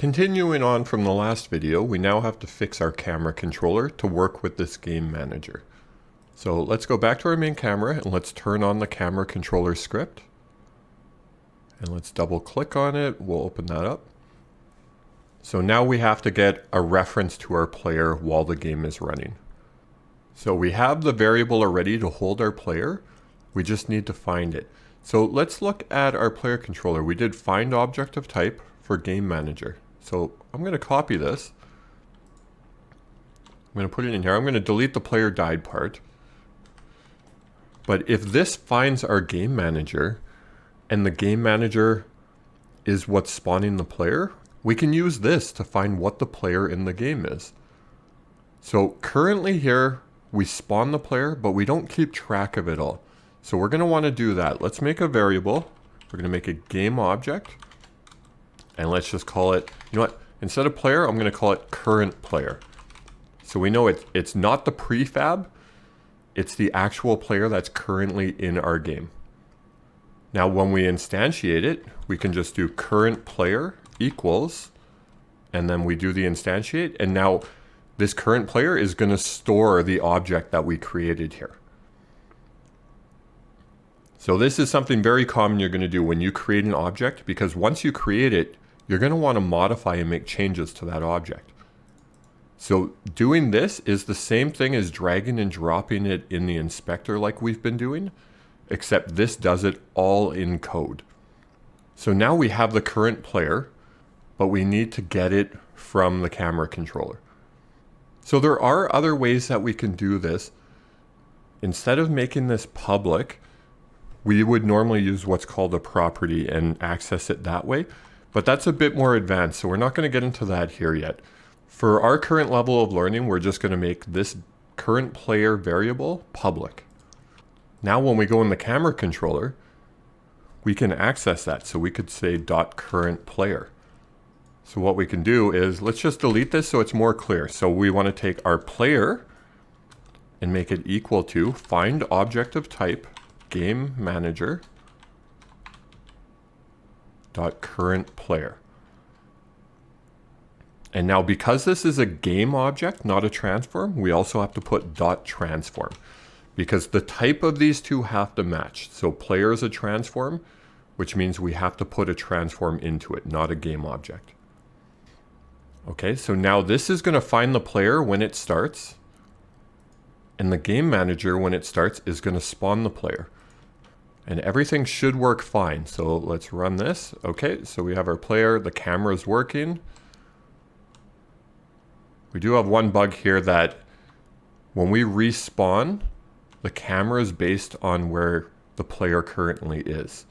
Continuing on from the last video, we now have to fix our camera controller to work with this game manager. So let's go back to our main camera and let's turn on the camera controller script. And let's double click on it. We'll open that up. So now we have to get a reference to our player while the game is running. So we have the variable already to hold our player. We just need to find it. So let's look at our player controller. We did find object of type for game manager. So I'm going to copy this. I'm going to put it in here. I'm going to delete the player died part. But if this finds our game manager and the game manager is what's spawning the player, we can use this to find what the player in the game is. So currently here we spawn the player, but we don't keep track of it all. So we're going to want to do that. Let's make a variable. We're going to make a game object. And let's just call it, you know what, instead of player, I'm going to call it current player. So we know it's not the prefab, it's the actual player that's currently in our game. Now when we instantiate it, we can just do current player equals, and then we do the instantiate, and now this current player is going to store the object that we created here. So this is something very common you're going to do when you create an object, because once you create it, you're going to want to modify and make changes to that object. So doing this is the same thing as dragging and dropping it in the inspector like we've been doing, except this does it all in code. So now we have the current player, but we need to get it from the camera controller. So there are other ways that we can do this. Instead of making this public, we would normally use what's called a property and access it that way. But that's a bit more advanced, so we're not going to get into that here yet. For our current level of learning, we're just going to make this current player variable public. Now when we go in the camera controller, we can access that. So we could say .currentPlayer. So what we can do is, let's just delete this so it's more clear. So we want to take our player and make it equal to find object of type game manager .current player. And now because this is a game object, not a transform, we also have to put .transform because the type of these two have to match. So player is a transform, which means we have to put a transform into it, not a game object. Okay, so now this is going to find the player when it starts, and the game manager when it starts is going to spawn the player. And everything should work fine. So let's run this. Okay, so we have our player, the camera is working. We do have one bug here that when we respawn, the camera is based on where the player currently is.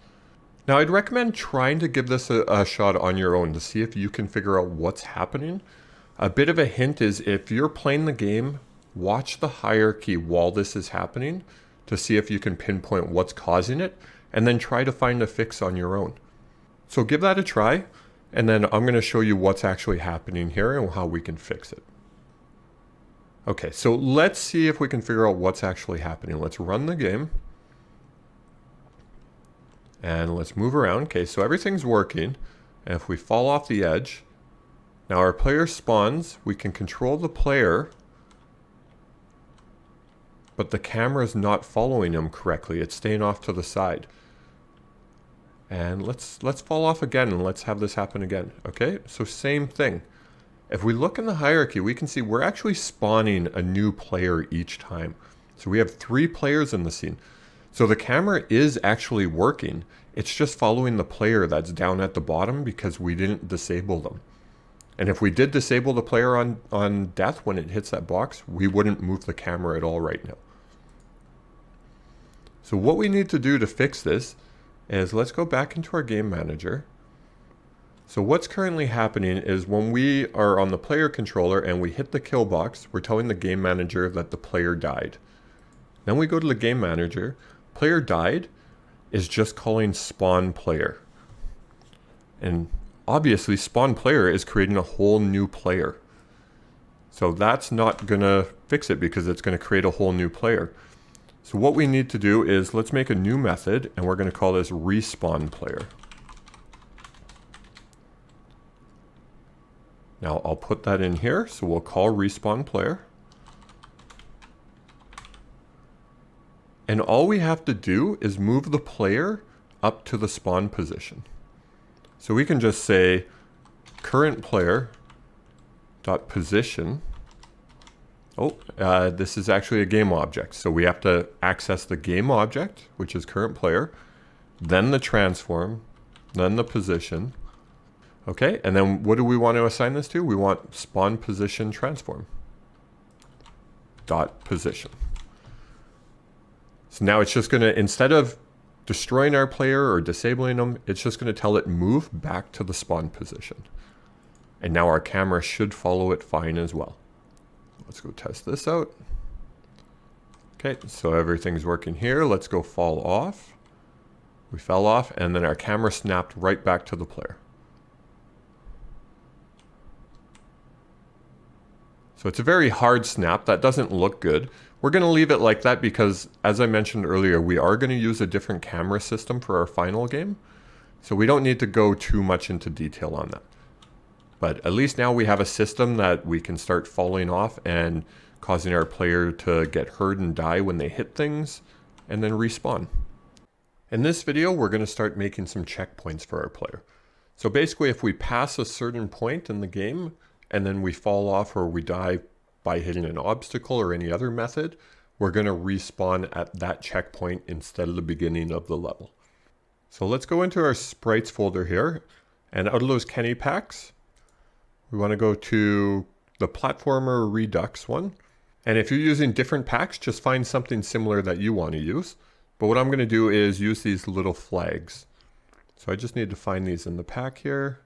Now I'd recommend trying to give this a shot on your own to see if you can figure out what's happening. A bit of a hint is if you're playing the game, watch the hierarchy while this is happening to see if you can pinpoint what's causing it, and then try to find a fix on your own. So give that a try, and then I'm going to show you what's actually happening here and how we can fix it. Okay, so let's see if we can figure out what's actually happening. Let's run the game. And let's move around. Okay, so everything's working. And if we fall off the edge, now our player spawns, we can control the player, but the camera is not following him correctly. It's staying off to the side. And let's fall off again and let's have this happen again. Okay, so same thing. If we look in the hierarchy, we can see we're actually spawning a new player each time. So we have 3 players in the scene. So the camera is actually working. It's just following the player that's down at the bottom because we didn't disable them. And if we did disable the player on death when it hits that box, we wouldn't move the camera at all right now. So what we need to do to fix this is let's go back into our game manager. So what's currently happening is when we are on the player controller and we hit the kill box, we're telling the game manager that the player died. Then we go to the game manager. Player died is just calling spawn player. And obviously spawn player is creating a whole new player. So that's not gonna fix it because it's gonna create a whole new player. So what we need to do is let's make a new method and we're gonna call this respawn player. Now I'll put that in here. So we'll call respawn player. And all we have to do is move the player up to the spawn position. So we can just say current player dot position. Oh, this is actually a game object. So we have to access the game object, which is current player, then the transform, then the position. Okay, and then what do we want to assign this to? We want spawn position transform dot position. So now it's just going to, instead of destroying our player or disabling them, it's just going to tell it move back to the spawn position. And now our camera should follow it fine as well. Let's go test this out. Okay, so everything's working here. Let's go fall off. We fell off, and then our camera snapped right back to the player. So it's a very hard snap. That doesn't look good. We're going to leave it like that because, as I mentioned earlier, we are going to use a different camera system for our final game. So we don't need to go too much into detail on that. But at least now we have a system that we can start falling off and causing our player to get hurt and die when they hit things and then respawn. In this video, we're going to start making some checkpoints for our player. So basically, if we pass a certain point in the game and then we fall off or we die by hitting an obstacle or any other method, we're going to respawn at that checkpoint instead of the beginning of the level. So let's go into our sprites folder here, and out of those Kenny packs, we want to go to the platformer Redux one. And if you're using different packs, just find something similar that you want to use. But what I'm going to do is use these little flags. So I just need to find these in the pack here.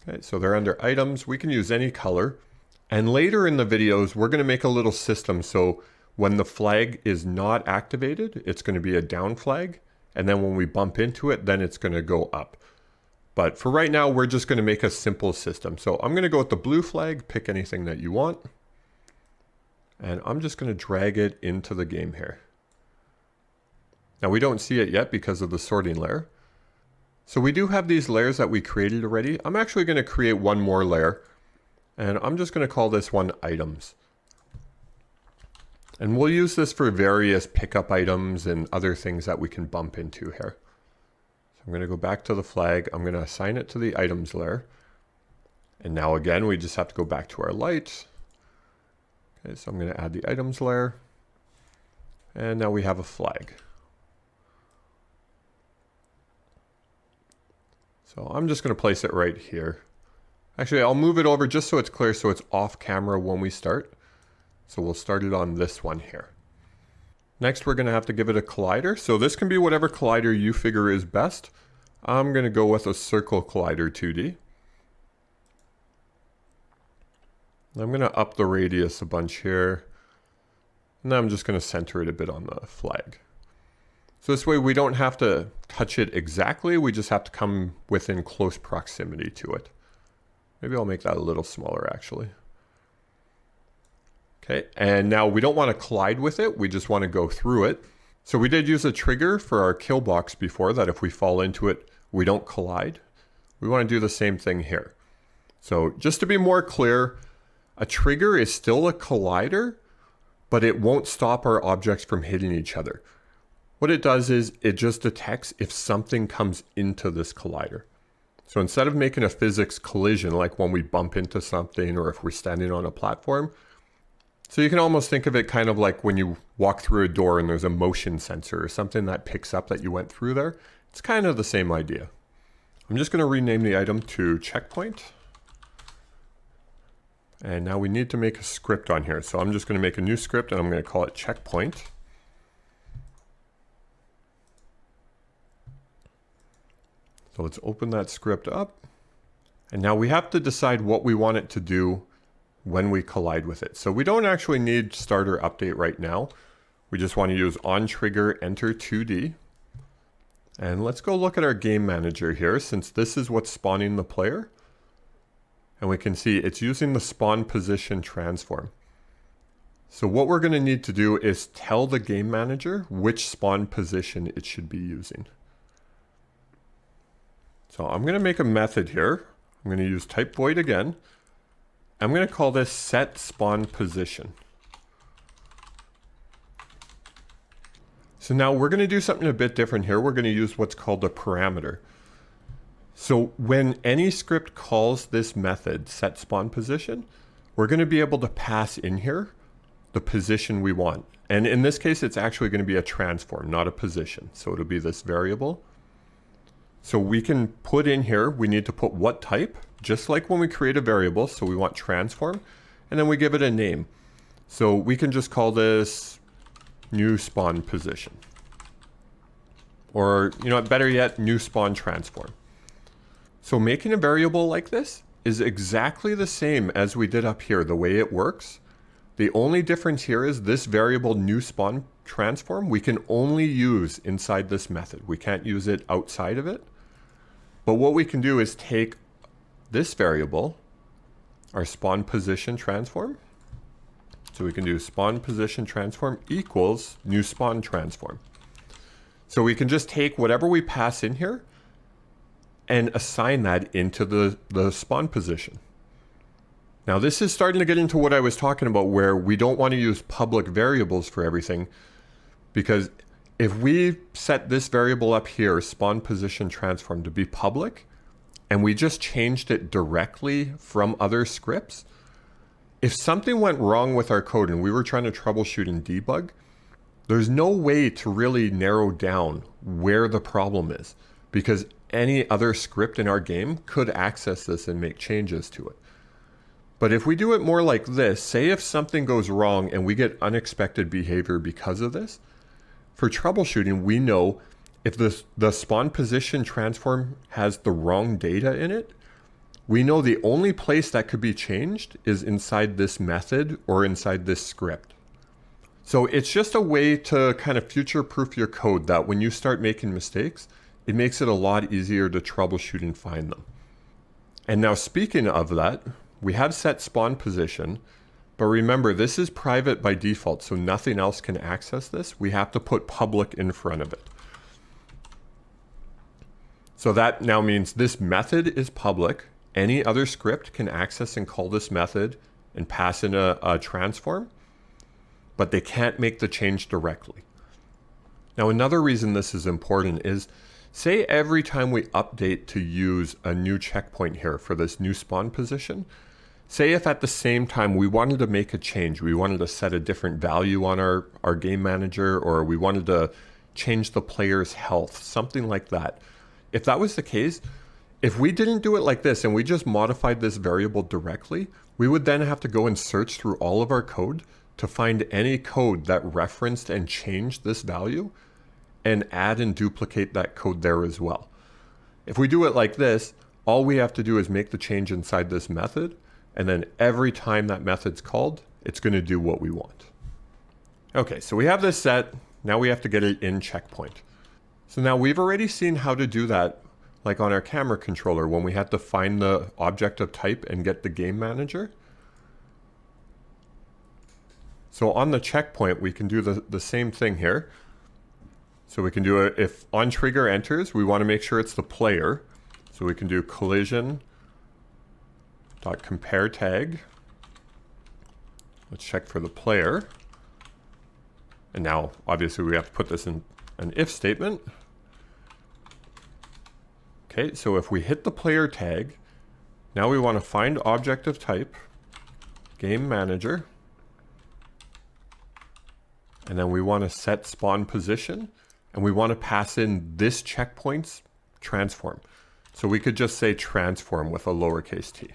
Okay, so they're under items. We can use any color. And later in the videos, we're going to make a little system. So when the flag is not activated, it's going to be a down flag. And then when we bump into it, then it's going to go up. But for right now, we're just going to make a simple system. So I'm going to go with the blue flag, pick anything that you want. And I'm just going to drag it into the game here. Now we don't see it yet because of the sorting layer. So we do have these layers that we created already. I'm actually going to create one more layer. And I'm just going to call this one items. And we'll use this for various pickup items and other things that we can bump into here. So I'm going to go back to the flag. I'm going to assign it to the items layer. And now again, we just have to go back to our light. Okay, so I'm going to add the items layer. And now we have a flag. So I'm just going to place it right here. Actually, I'll move it over just so it's clear so it's off camera when we start. So we'll start it on this one here. Next, we're going to have to give it a collider. So this can be whatever collider you figure is best. I'm going to go with a circle collider 2D. I'm going to up the radius a bunch here. And then I'm just going to center it a bit on the flag. So this way we don't have to touch it exactly. We just have to come within close proximity to it. Maybe I'll make that a little smaller actually. Okay, and now we don't want to collide with it. We just want to go through it. So we did use a trigger for our kill box before that if we fall into it, we don't collide. We want to do the same thing here. So just to be more clear, a trigger is still a collider, but it won't stop our objects from hitting each other. What it does is it just detects if something comes into this collider. So instead of making a physics collision, like when we bump into something or if we're standing on a platform, so you can almost think of it kind of like when you walk through a door and there's a motion sensor or something that picks up that you went through there. It's kind of the same idea. I'm just going to rename the item to checkpoint. And now we need to make a script on here. So I'm just going to make a new script and I'm going to call it checkpoint. So let's open that script up. And now we have to decide what we want it to do when we collide with it. So we don't actually need starter update right now. We just want to use on trigger enter 2D. And let's go look at our game manager here since this is what's spawning the player. And we can see it's using the spawn position transform. So what we're going to need to do is tell the game manager which spawn position it should be using. So I'm going to make a method here. I'm going to use type void again. I'm going to call this set spawn position. So now we're going to do something a bit different here. We're going to use what's called a parameter. So when any script calls this method set spawn position, we're going to be able to pass in here the position we want. And in this case, it's actually going to be a transform, not a position. So it'll be this variable. So we can put in here, we need to put what type, just like when we create a variable. So we want transform, and then we give it a name. So we can just call this new spawn position. Or, you know, better yet, new spawn transform. So making a variable like this is exactly the same as we did up here, the way it works. The only difference here is this variable new spawn transform, we can only use inside this method. We can't use it outside of it. But what we can do is take this variable, our spawn position transform. So we can do spawn position transform equals new spawn transform. So we can just take whatever we pass in here and assign that into the spawn position. Now this is starting to get into what I was talking about, where we don't want to use public variables for everything, because if we set this variable up here, spawn position transform, to be public, and we just changed it directly from other scripts, if something went wrong with our code and we were trying to troubleshoot and debug, there's no way to really narrow down where the problem is, because any other script in our game could access this and make changes to it. But if we do it more like this, say if something goes wrong and we get unexpected behavior because of this, for troubleshooting, we know if the spawn position transform has the wrong data in it, we know the only place that could be changed is inside this method or inside this script. So it's just a way to kind of future-proof your code, that when you start making mistakes, it makes it a lot easier to troubleshoot and find them. And now speaking of that, we have set spawn position, but remember this is private by default, so nothing else can access this. We have to put public in front of it. So that now means this method is public. Any other script can access and call this method and pass in a transform, but they can't make the change directly. Now another reason this is important is, say every time we update to use a new checkpoint here for this new spawn position, say if at the same time we wanted to make a change, we wanted to set a different value on our game manager, or we wanted to change the player's health, something like that. If that was the case, if we didn't do it like this and we just modified this variable directly, we would then have to go and search through all of our code to find any code that referenced and changed this value and add and duplicate that code there as well. If we do it like this, all we have to do is make the change inside this method, and then every time that method's called, it's going to do what we want. Okay, so we have this set. Now we have to get it in checkpoint. So now we've already seen how to do that, like on our camera controller, when we had to find the object of type and get the game manager. So on the checkpoint, we can do the same thing here. So we can do it if on trigger enters, we want to make sure it's the player. So we can do collision.compare tag. Let's check for the player. And now obviously we have to put this in an if statement. Okay, so if we hit the player tag, now we want to find object of type, game manager, and then we want to set spawn position, and we want to pass in this checkpoints transform. So we could just say transform with a lowercase t,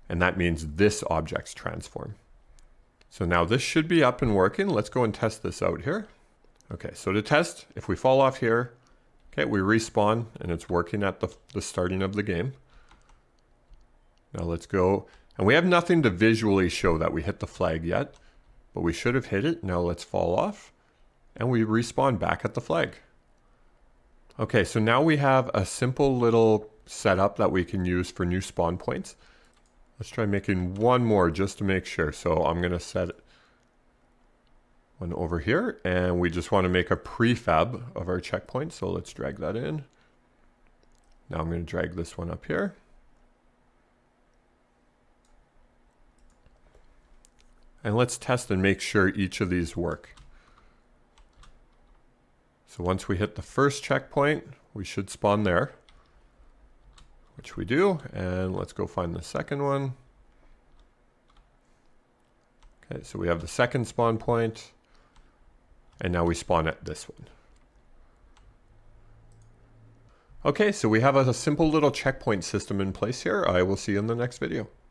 and that means this object's transform. So now this should be up and working. Let's go and test this out here. Okay, so to test, if we fall off here, okay, we respawn and it's working at the starting of the game. Now let's go, and we have nothing to visually show that we hit the flag yet, but we should have hit it. Now let's fall off and we respawn back at the flag. Okay, so now we have a simple little setup that we can use for new spawn points. Let's try making one more just to make sure. So I'm going to set one over here, and we just want to make a prefab of our checkpoint. So let's drag that in. Now I'm going to drag this one up here. And let's test and make sure each of these work. So once we hit the first checkpoint, we should spawn there, which we do. And let's go find the second one. Okay, so we have the second spawn point, and now we spawn at this one. Okay, so we have a simple little checkpoint system in place here. I will see you in the next video.